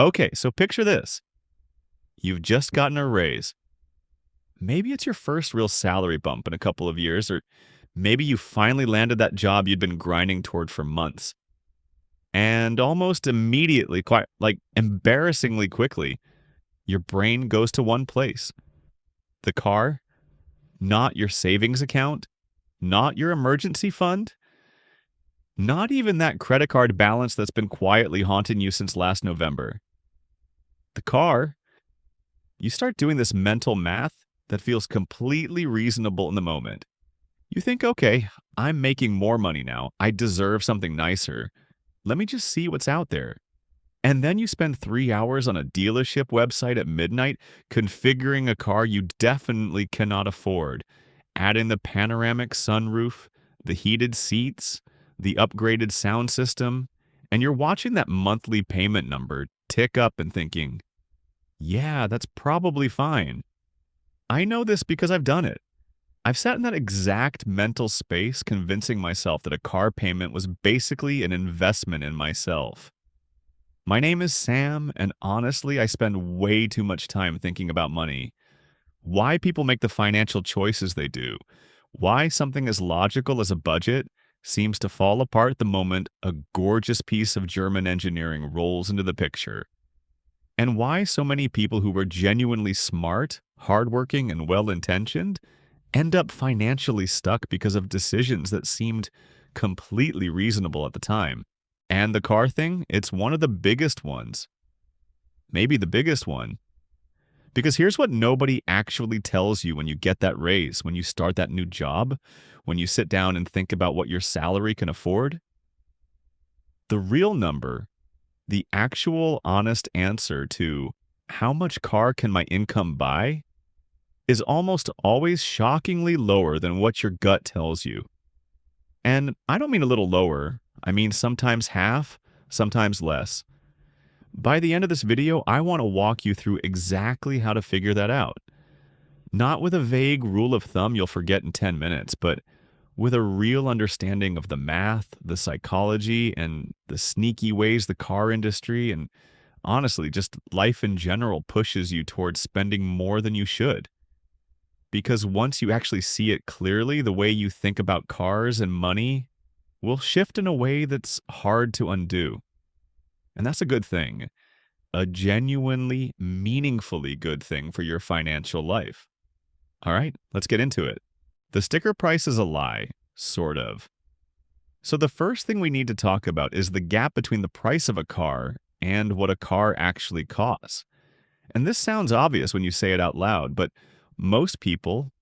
Okay, so picture this. You've just gotten a raise. Maybe it's your first real salary bump in a couple of years, or maybe you finally landed that job you'd been grinding toward for months. And almost immediately, quite like embarrassingly quickly, your brain goes to one place: the car, not your savings account, not your emergency fund, not even that credit card balance that's been quietly haunting you since last November. The car. You start doing this mental math that feels completely reasonable in the moment. You think, okay, I'm making more money now. I deserve something nicer. Let me just see what's out there. And then you spend 3 hours on a dealership website at midnight configuring a car you definitely cannot afford, adding the panoramic sunroof, the heated seats, the upgraded sound system, and you're watching that monthly payment number tick up and thinking, yeah, that's probably fine. I know this because I've done it. I've sat in that exact mental space convincing myself that a car payment was basically an investment in myself. My name is Sam, and honestly, I spend way too much time thinking about money. Why people make the financial choices they do. Why something as logical as a budget seems to fall apart the moment a gorgeous piece of German engineering rolls into the picture. And why so many people who were genuinely smart, hardworking, and well intentioned end up financially stuck because of decisions that seemed completely reasonable at the time. And the car thing, it's one of the biggest ones. Maybe the biggest one. Because here's what nobody actually tells you when you get that raise, when you start that new job, when you sit down and think about what your salary can afford. The real number, the actual honest answer to how much car can my income buy, is almost always shockingly lower than what your gut tells you. And I don't mean a little lower, I mean sometimes half, sometimes less. By the end of this video, I want to walk you through exactly how to figure that out. Not with a vague rule of thumb you'll forget in 10 minutes, but with a real understanding of the math, the psychology, and the sneaky ways the car industry and honestly just life in general pushes you towards spending more than you should. Because once you actually see it clearly, the way you think about cars and money will shift in a way that's hard to undo. And that's a good thing. A genuinely, meaningfully good thing for your financial life. All right, let's get into it. The sticker price is a lie, sort of. So the first thing we need to talk about is the gap between the price of a car and what a car actually costs. And this sounds obvious when you say it out loud, but most people,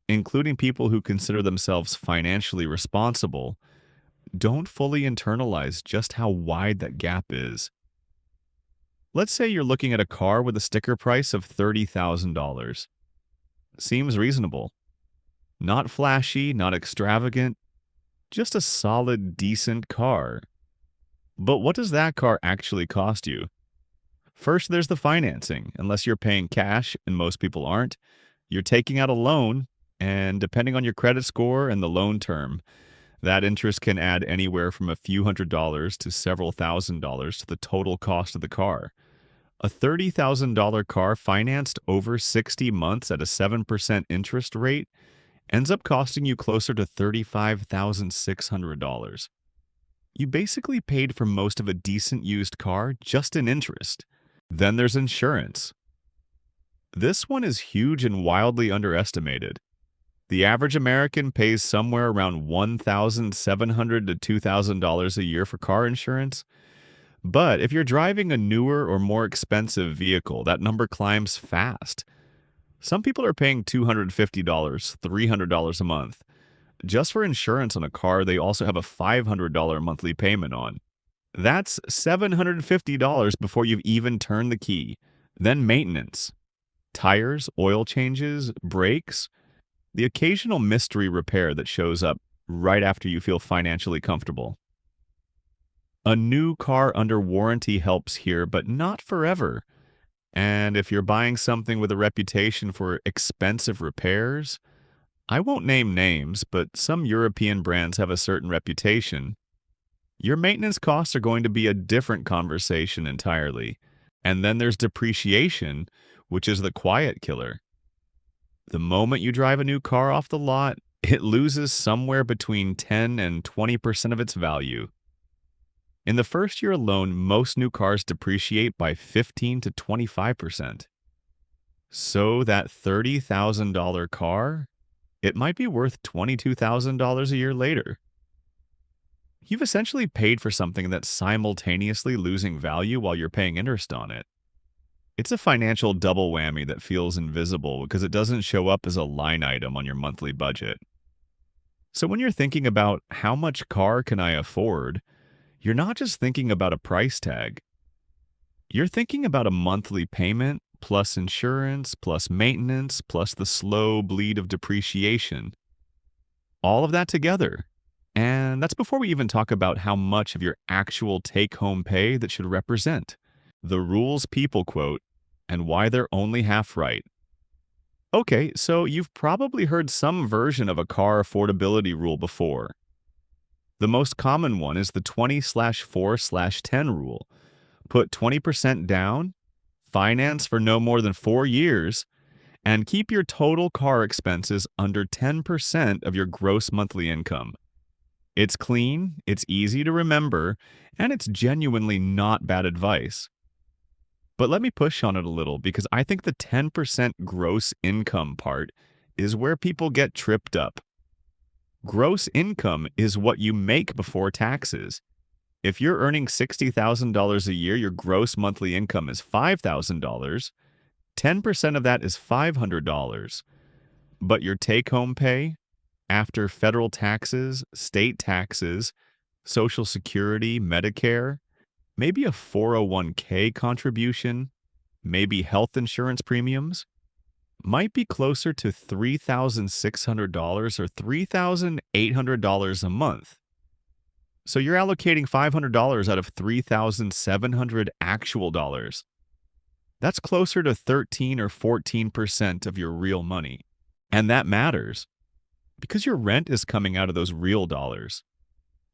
including people who consider themselves financially responsible, don't fully internalize just how wide that gap is. Let's say you're looking at a car with a sticker price of $30,000. Seems reasonable. Not flashy, not extravagant, just a solid, decent car. But what does that car actually cost you? First, there's the financing. Unless you're paying cash, and most people aren't, you're taking out a loan, and depending on your credit score and the loan term, that interest can add anywhere from a few $100s to several $1,000s to the total cost of the car. A $30,000 car financed over 60 months at a 7% interest rate ends up costing you closer to $35,600. You basically paid for most of a decent used car just in interest. Then there's insurance. This one is huge and wildly underestimated. The average American pays somewhere around $1,700 to $2,000 a year for car insurance. But if you're driving a newer or more expensive vehicle, that number climbs fast. Some people are paying $250, $300 a month. Just for insurance on a car they also have a $500 monthly payment on. That's $750 before you've even turned the key. Then maintenance. Tires, oil changes, brakes. The occasional mystery repair that shows up right after you feel financially comfortable. A new car under warranty helps here, but not forever. And if you're buying something with a reputation for expensive repairs, I won't name names, but some European brands have a certain reputation. Your maintenance costs are going to be a different conversation entirely. And then there's depreciation, which is the quiet killer. The moment you drive a new car off the lot, it loses somewhere between 10 and 20% of its value. In the first year alone, most new cars depreciate by 15 to 25%. So that $30,000 car, it might be worth $22,000 a year later. You've essentially paid for something that's simultaneously losing value while you're paying interest on it. It's a financial double whammy that feels invisible because it doesn't show up as a line item on your monthly budget. So when you're thinking about how much car can I afford, you're not just thinking about a price tag. You're thinking about a monthly payment, plus insurance, plus maintenance, plus the slow bleed of depreciation. All of that together. And that's before we even talk about how much of your actual take home pay that should represent the rules people quote and why they're only half right. Okay, so you've probably heard some version of a car affordability rule before. The most common one is the 20/4/10 rule. Put 20% down, finance for no more than 4 years, and keep your total car expenses under 10% of your gross monthly income. It's clean, it's easy to remember, and it's genuinely not bad advice. But let me push on it a little because I think the 10% gross income part is where people get tripped up. Gross income is what you make before taxes. If you're earning $60,000 a year, your gross monthly income is $5,000. 10% of that is $500. But your take-home pay, after federal taxes, state taxes, Social Security, Medicare, maybe a 401k contribution, maybe health insurance premiums, might be closer to $3,600 or $3,800 a month. So you're allocating $500 out of $3,700 actual dollars. That's closer to 13 or 14% of your real money. And that matters because your rent is coming out of those real dollars.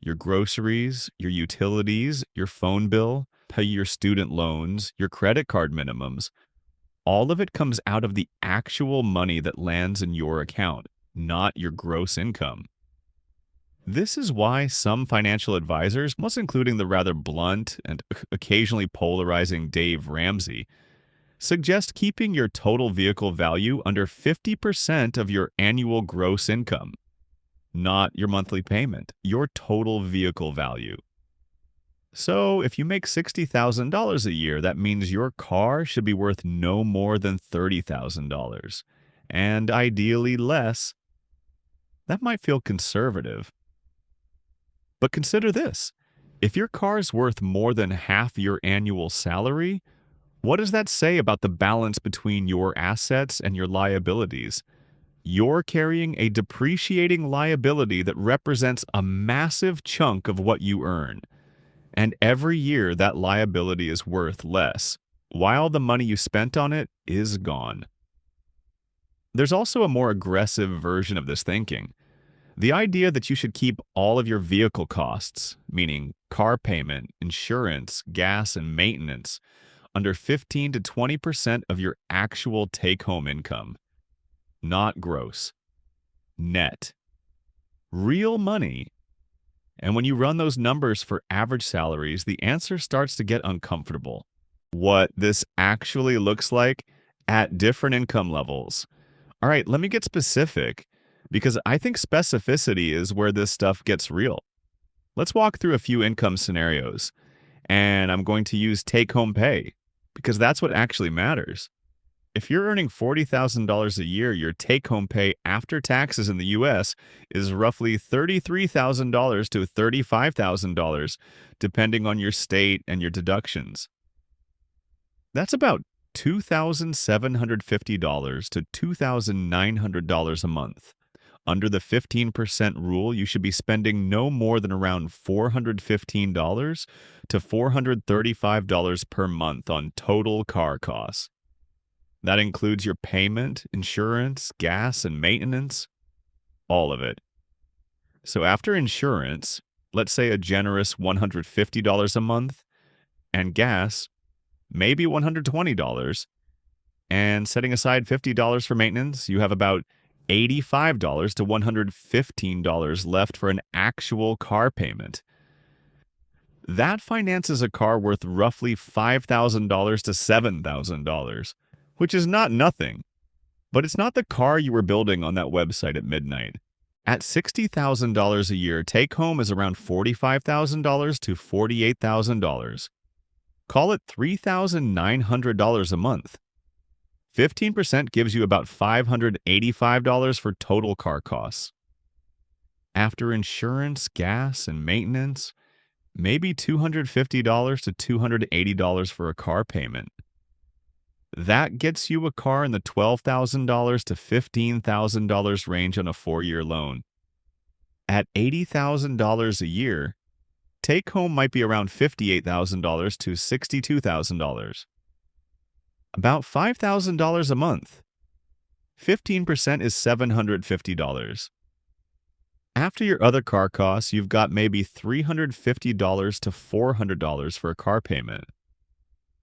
Your groceries, your utilities, your phone bill, pay your student loans, your credit card minimums, all of it comes out of the actual money that lands in your account, not your gross income. This is why some financial advisors, most including the rather blunt and occasionally polarizing Dave Ramsey, suggest keeping your total vehicle value under 50% of your annual gross income. Not your monthly payment, your total vehicle value. So, if you make $60,000 a year, that means your car should be worth no more than $30,000, and ideally less. That might feel conservative. But consider this. If your car's worth more than half your annual salary, what does that say about the balance between your assets and your liabilities? You're carrying a depreciating liability that represents a massive chunk of what you earn. And every year that liability is worth less, while the money you spent on it is gone. There's also a more aggressive version of this thinking. The idea that you should keep all of your vehicle costs, meaning car payment, insurance, gas, and maintenance, under 15 to 20% of your actual take-home income. Not gross. Net. Real money. And when you run those numbers for average salaries, the answer starts to get uncomfortable. What this actually looks like at different income levels. All right, let me get specific because I think specificity is where this stuff gets real. Let's walk through a few income scenarios, and I'm going to use take-home pay because that's what actually matters. If you're earning $40,000 a year, your take-home pay after taxes in the U.S. is roughly $33,000 to $35,000, depending on your state and your deductions. That's about $2,750 to $2,900 a month. Under the 15% rule, you should be spending no more than around $415 to $435 per month on total car costs. That includes your payment, insurance, gas, and maintenance, all of it. So after insurance, let's say a generous $150 a month, and gas, maybe $120. And setting aside $50 for maintenance, you have about $85 to $115 left for an actual car payment. That finances a car worth roughly $5,000 to $7,000, which is not nothing. But it's not the car you were building on that website at midnight. At $60,000 a year, take home is around $45,000 to $48,000. Call it $3,900 a month. 15% gives you about $585 for total car costs. After insurance, gas, and maintenance, maybe $250 to $280 for a car payment. That gets you a car in the $12,000 to $15,000 range on a 4-year loan. At $80,000 a year, take home might be around $58,000 to $62,000. About $5,000 a month. 15% is $750. After your other car costs, you've got maybe $350 to $400 for a car payment.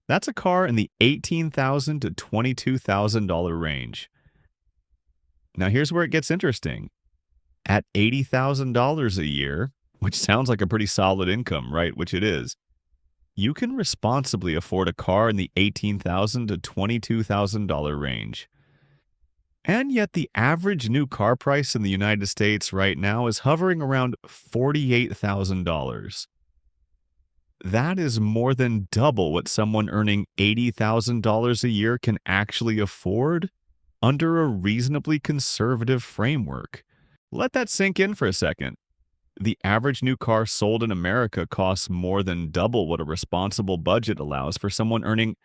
That's a car in the $18,000 to $22,000 range. Now here's where it gets interesting. At $80,000 a year, which sounds like a pretty solid income, right? Which it is. You can responsibly afford a car in the $18,000 to $22,000 range. And yet the average new car price in the United States right now is hovering around $48,000. That is more than double what someone earning $80,000 a year can actually afford under a reasonably conservative framework. Let that sink in for a second. The average new car sold in America costs more than double what a responsible budget allows for someone earning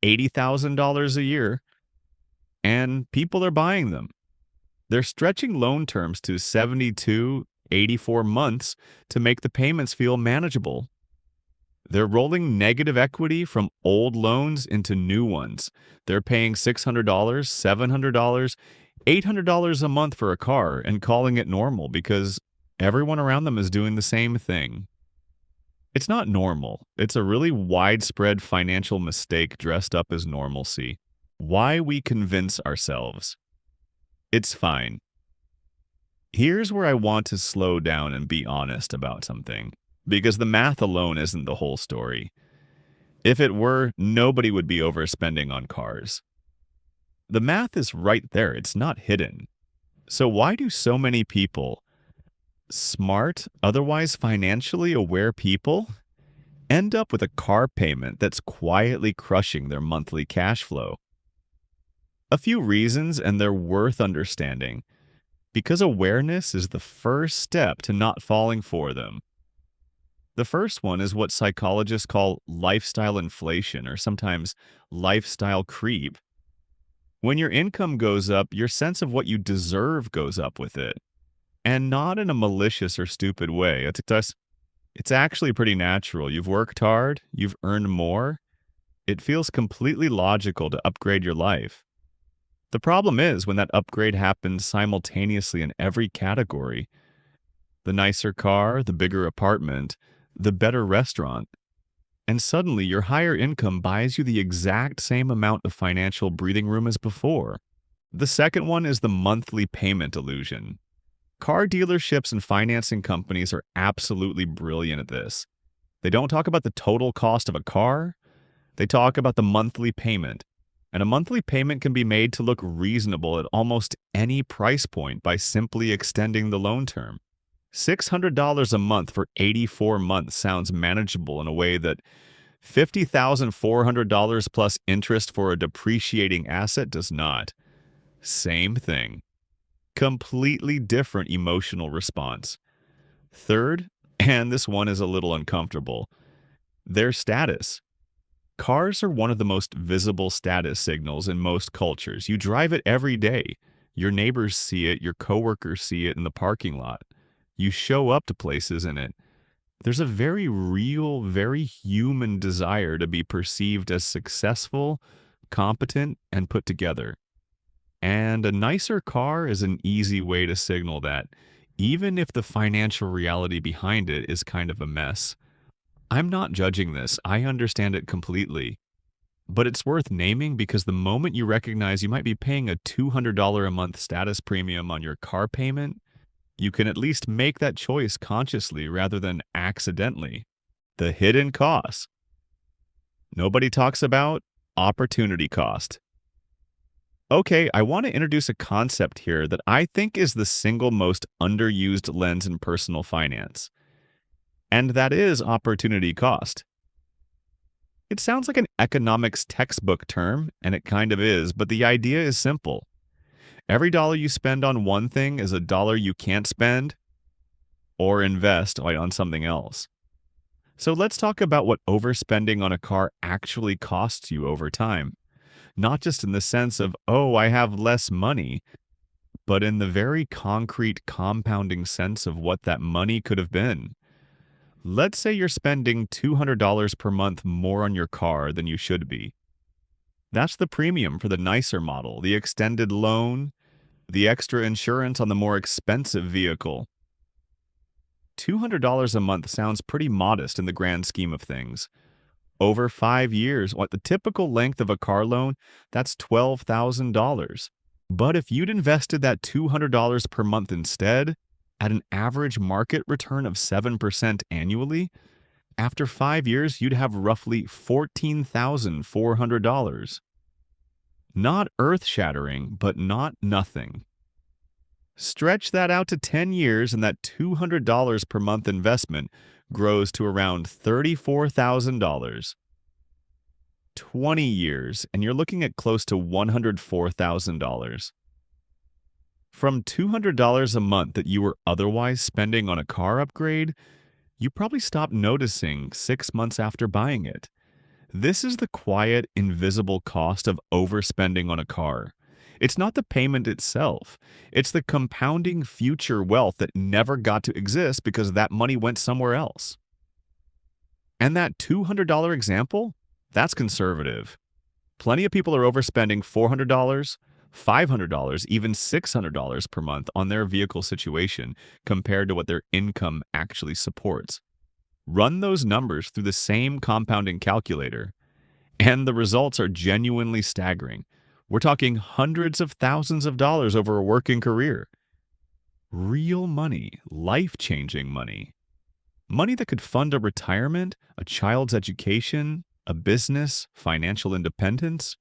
$80,000 a year, and people are buying them. They're stretching loan terms to 72, 84 months to make the payments feel manageable. They're rolling negative equity from old loans into new ones. They're paying $600, $700, $800 a month for a car and calling it normal because everyone around them is doing the same thing. It's not normal. It's a really widespread financial mistake dressed up as normalcy. Why we convince ourselves it's fine. Here's where I want to slow down and be honest about something, because the math alone isn't the whole story. If it were, nobody would be overspending on cars. The math is right there. It's not hidden. So why do so many people, smart, otherwise financially aware people, end up with a car payment that's quietly crushing their monthly cash flow? A few reasons, and they're worth understanding, because awareness is the first step to not falling for them. The first one is what psychologists call lifestyle inflation, or sometimes lifestyle creep. When your income goes up, your sense of what you deserve goes up with it. And not in a malicious or stupid way. It's actually pretty natural. You've worked hard, you've earned more. It feels completely logical to upgrade your life. The problem is when that upgrade happens simultaneously in every category. The nicer car, the bigger apartment, the better restaurant. And suddenly your higher income buys you the exact same amount of financial breathing room as before. The second one is the monthly payment illusion. Car dealerships and financing companies are absolutely brilliant at this. They don't talk about the total cost of a car. They talk about the monthly payment. And a monthly payment can be made to look reasonable at almost any price point by simply extending the loan term. $600 a month for 84 months sounds manageable in a way that $50,400 plus interest for a depreciating asset does not. Same thing. Completely different emotional response. Third, and this one is a little uncomfortable, their status. Cars are one of the most visible status signals in most cultures. You drive it every day. Your neighbors see it, your coworkers see it in the parking lot. You show up to places in it. There's a very real, very human desire to be perceived as successful, competent, and put together. And a nicer car is an easy way to signal that, even if the financial reality behind it is kind of a mess. I'm not judging this. I understand it completely. But it's worth naming because the moment you recognize you might be paying a $200 a month status premium on your car payment, you can at least make that choice consciously rather than accidentally. The hidden costs nobody talks about: opportunity cost. Okay, I want to introduce a concept here that I think is the single most underused lens in personal finance, and that is opportunity cost. It sounds like an economics textbook term, and it kind of is, but the idea is simple. Every dollar you spend on one thing is a dollar you can't spend or invest on something else. So let's talk about what overspending on a car actually costs you over time. Not just in the sense of, oh, I have less money, but in the very concrete compounding sense of what that money could have been. Let's say you're spending $200 per month more on your car than you should be. That's the premium for the nicer model, the extended loan, the extra insurance on the more expensive vehicle. $200 a month sounds pretty modest in the grand scheme of things. Over 5 years, what the typical length of a car loan, that's $12,000. But if you'd invested that $200 per month instead, at an average market return of 7% annually, after 5 years, you'd have roughly $14,400. Not earth-shattering, but not nothing. Stretch that out to 10 years, and that $200 per month investment grows to around $34,000. 20 years, and you're looking at close to $104,000. From $200 a month that you were otherwise spending on a car upgrade, you probably stopped noticing 6 months after buying it. This is the quiet, invisible cost of overspending on a car. It's not the payment itself. It's the compounding future wealth that never got to exist because that money went somewhere else. And that $200 example? That's conservative. Plenty of people are overspending $400, $500, even $600 per month on their vehicle situation compared to what their income actually supports. Run those numbers through the same compounding calculator, and the results are genuinely staggering. We're talking hundreds of thousands of dollars over a working career. Real money, life-changing money. Money that could fund a retirement, a child's education, a business, financial independence.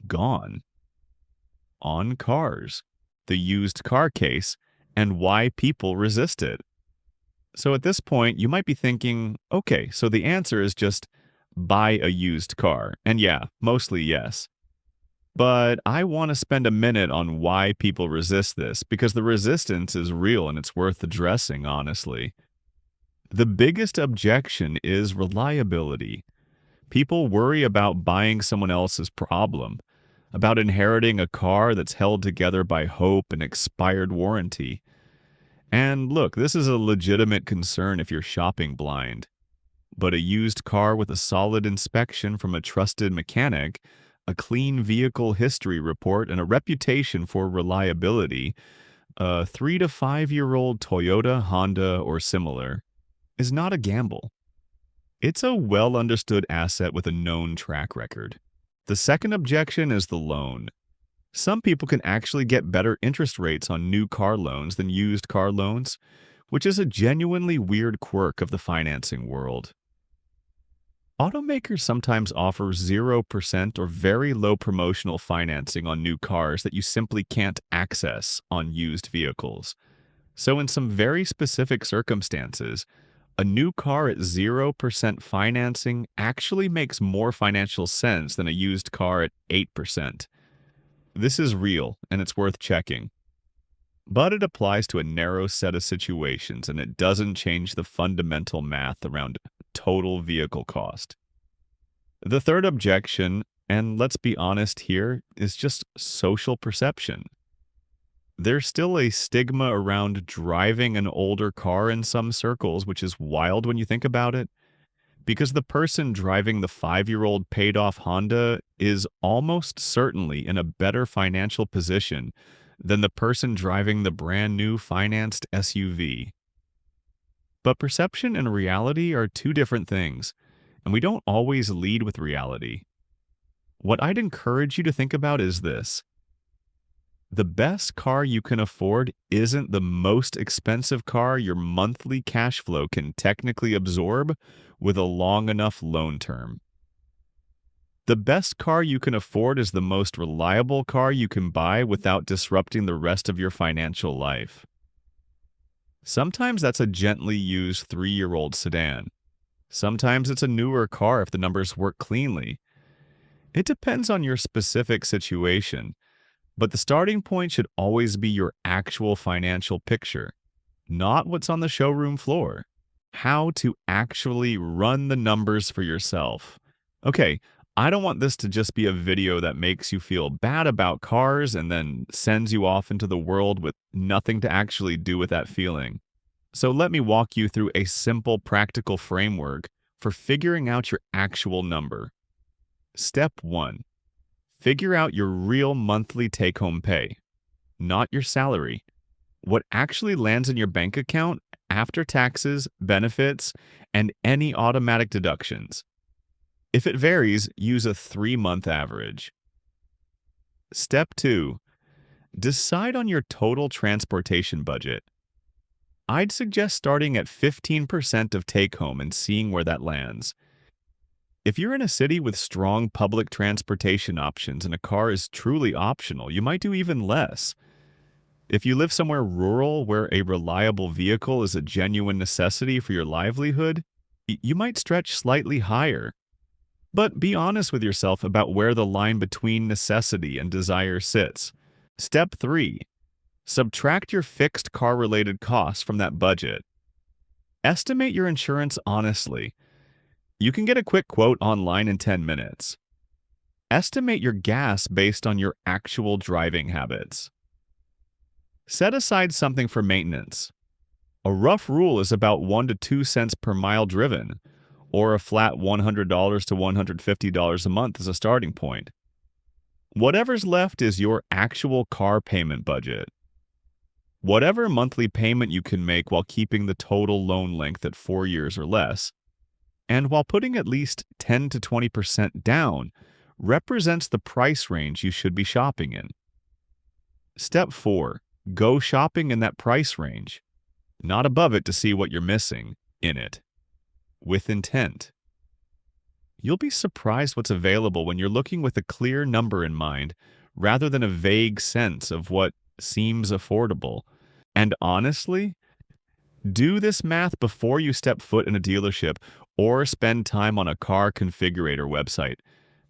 Gone. On cars, the used car case, and why people resist it. So at this point, you might be thinking, okay, so the answer is just buy a used car. And yeah, mostly yes. But I want to spend a minute on why people resist this, because the resistance is real and it's worth addressing, honestly. The biggest objection is reliability. People worry about buying someone else's problem, about inheriting a car that's held together by hope and expired warranty. And look, this is a legitimate concern if you're shopping blind. But a used car with a solid inspection from a trusted mechanic, a clean vehicle history report, and a reputation for reliability, a 3 to 5-year-old Toyota, Honda, or similar, is not a gamble. It's a well-understood asset with a known track record. The second objection is the loan. Some people can actually get better interest rates on new car loans than used car loans, which is a genuinely weird quirk of the financing world. Automakers sometimes offer 0% or very low promotional financing on new cars that you simply can't access on used vehicles. So in some very specific circumstances, a new car at 0% financing actually makes more financial sense than a used car at 8%. This is real, and it's worth checking. But it applies to a narrow set of situations, and it doesn't change the fundamental math around total vehicle cost. The third objection, and let's be honest here, is just social perception. There's still a stigma around driving an older car in some circles, which is wild when you think about it, because the person driving the 5-year-old paid-off Honda is almost certainly in a better financial position than the person driving the brand-new financed SUV. But perception and reality are two different things, and we don't always lead with reality. What I'd encourage you to think about is this: the best car you can afford isn't the most expensive car your monthly cash flow can technically absorb with a long enough loan term. The best car you can afford is the most reliable car you can buy without disrupting the rest of your financial life. Sometimes that's a gently used 3-year-old sedan. Sometimes it's a newer car if the numbers work cleanly. It depends on your specific situation, but the starting point should always be your actual financial picture, not what's on the showroom floor. How to actually run the numbers for yourself. Okay, I don't want this to just be a video that makes you feel bad about cars and then sends you off into the world with nothing to actually do with that feeling. So let me walk you through a simple practical framework for figuring out your actual number. Step 1. Figure out your real monthly take-home pay, not your salary. What actually lands in your bank account after taxes, benefits, and any automatic deductions. If it varies, use a 3-month average. Step 2. Decide on your total transportation budget. I'd suggest starting at 15% of take-home and seeing where that lands. If you're in a city with strong public transportation options and a car is truly optional, you might do even less. If you live somewhere rural where a reliable vehicle is a genuine necessity for your livelihood, you might stretch slightly higher. But be honest with yourself about where the line between necessity and desire sits. Step 3. Subtract your fixed car-related costs from that budget. Estimate your insurance honestly. You can get a quick quote online in 10 minutes. Estimate your gas based on your actual driving habits. Set aside something for maintenance. A rough rule is about 1 to 2 cents per mile driven, or a flat $100 to $150 a month as a starting point. Whatever's left is your actual car payment budget. Whatever monthly payment you can make while keeping the total loan length at 4 years or less, and while putting at least 10 to 20% down, represents the price range you should be shopping in. Step 4. Go shopping in that price range, not above it to see what you're missing in it, with intent. You'll be surprised what's available when you're looking with a clear number in mind rather than a vague sense of what seems affordable. And honestly, do this math before you step foot in a dealership or spend time on a car configurator website,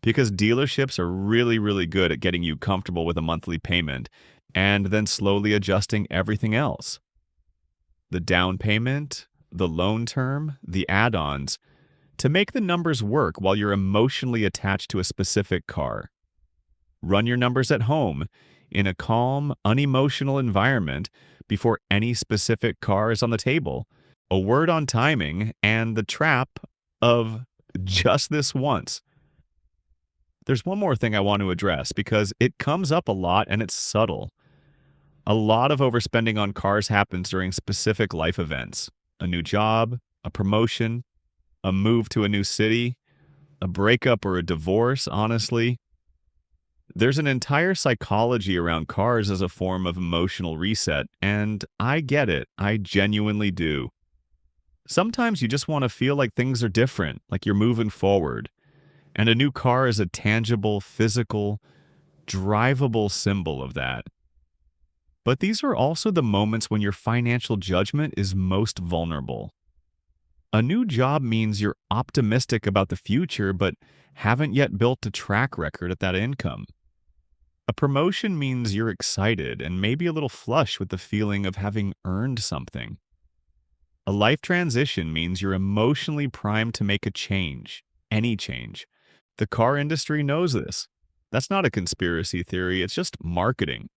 because dealerships are really good at getting you comfortable with a monthly payment and then slowly adjusting everything else. The down payment, the loan term, the add-ons, to make the numbers work while you're emotionally attached to a specific car. Run your numbers at home in a calm, unemotional environment before any specific car is on the table. A word on timing and the trap of just this once. There's one more thing I want to address because it comes up a lot and it's subtle. A lot of overspending on cars happens during specific life events: a new job, a promotion, a move to a new city, a breakup or a divorce, honestly. There's an entire psychology around cars as a form of emotional reset, and I get it. I genuinely do. Sometimes you just want to feel like things are different, like you're moving forward, and a new car is a tangible, physical, drivable symbol of that. But these are also the moments when your financial judgment is most vulnerable. A new job means you're optimistic about the future but haven't yet built a track record at that income. A promotion means you're excited and maybe a little flush with the feeling of having earned something. A life transition means you're emotionally primed to make a change, any change. The car industry knows this. That's not a conspiracy theory, it's just marketing.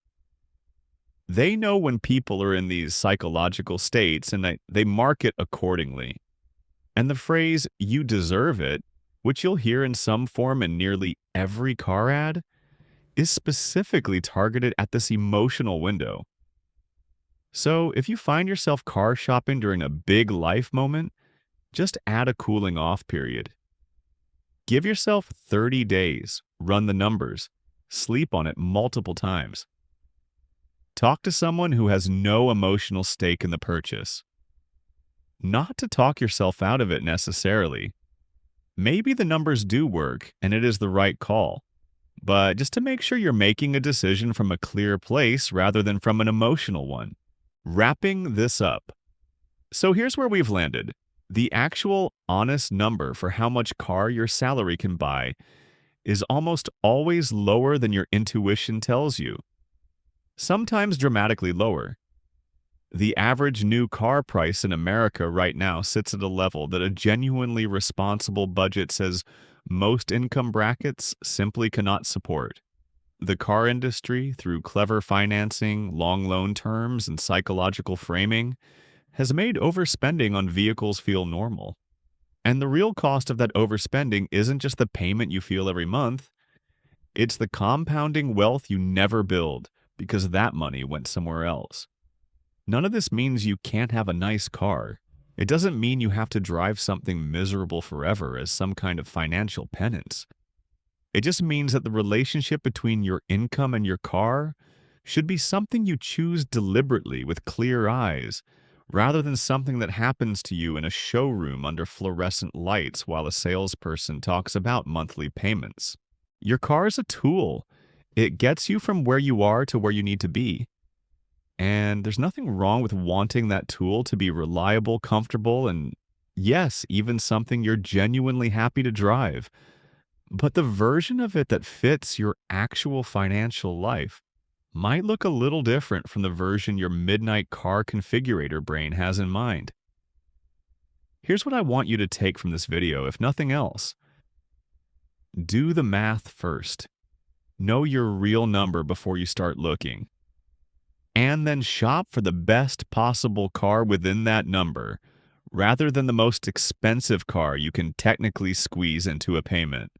They know when people are in these psychological states and they market accordingly. And the phrase, "you deserve it," which you'll hear in some form in nearly every car ad, is specifically targeted at this emotional window. So if you find yourself car shopping during a big life moment, just add a cooling off period. Give yourself 30 days, run the numbers, sleep on it multiple times. Talk to someone who has no emotional stake in the purchase. Not to talk yourself out of it necessarily. Maybe the numbers do work and it is the right call, but just to make sure you're making a decision from a clear place rather than from an emotional one. Wrapping this up. So here's where we've landed. The actual honest number for how much car your salary can buy is almost always lower than your intuition tells you, sometimes dramatically lower. The average new car price in America right now sits at a level that a genuinely responsible budget says most income brackets simply cannot support. The car industry, through clever financing, long loan terms, and psychological framing, has made overspending on vehicles feel normal. And the real cost of that overspending isn't just the payment you feel every month, it's the compounding wealth you never build because that money went somewhere else. None of this means you can't have a nice car. It doesn't mean you have to drive something miserable forever as some kind of financial penance. It just means that the relationship between your income and your car should be something you choose deliberately with clear eyes, rather than something that happens to you in a showroom under fluorescent lights while a salesperson talks about monthly payments. Your car is a tool. It gets you from where you are to where you need to be. And there's nothing wrong with wanting that tool to be reliable, comfortable, and yes, even something you're genuinely happy to drive. But the version of it that fits your actual financial life might look a little different from the version your midnight car configurator brain has in mind. Here's what I want you to take from this video, if nothing else. Do the math first. Know your real number before you start looking. And then shop for the best possible car within that number, rather than the most expensive car you can technically squeeze into a payment.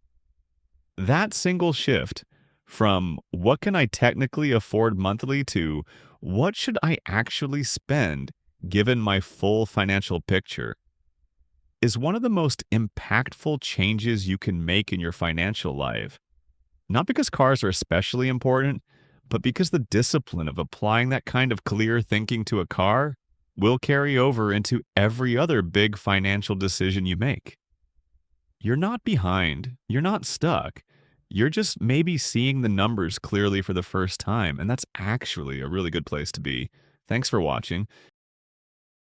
That single shift from what can I technically afford monthly to what should I actually spend given my full financial picture is one of the most impactful changes you can make in your financial life. Not because cars are especially important, but because the discipline of applying that kind of clear thinking to a car will carry over into every other big financial decision you make. You're not behind. You're not stuck. You're just maybe seeing the numbers clearly for the first time, and that's actually a really good place to be. Thanks for watching.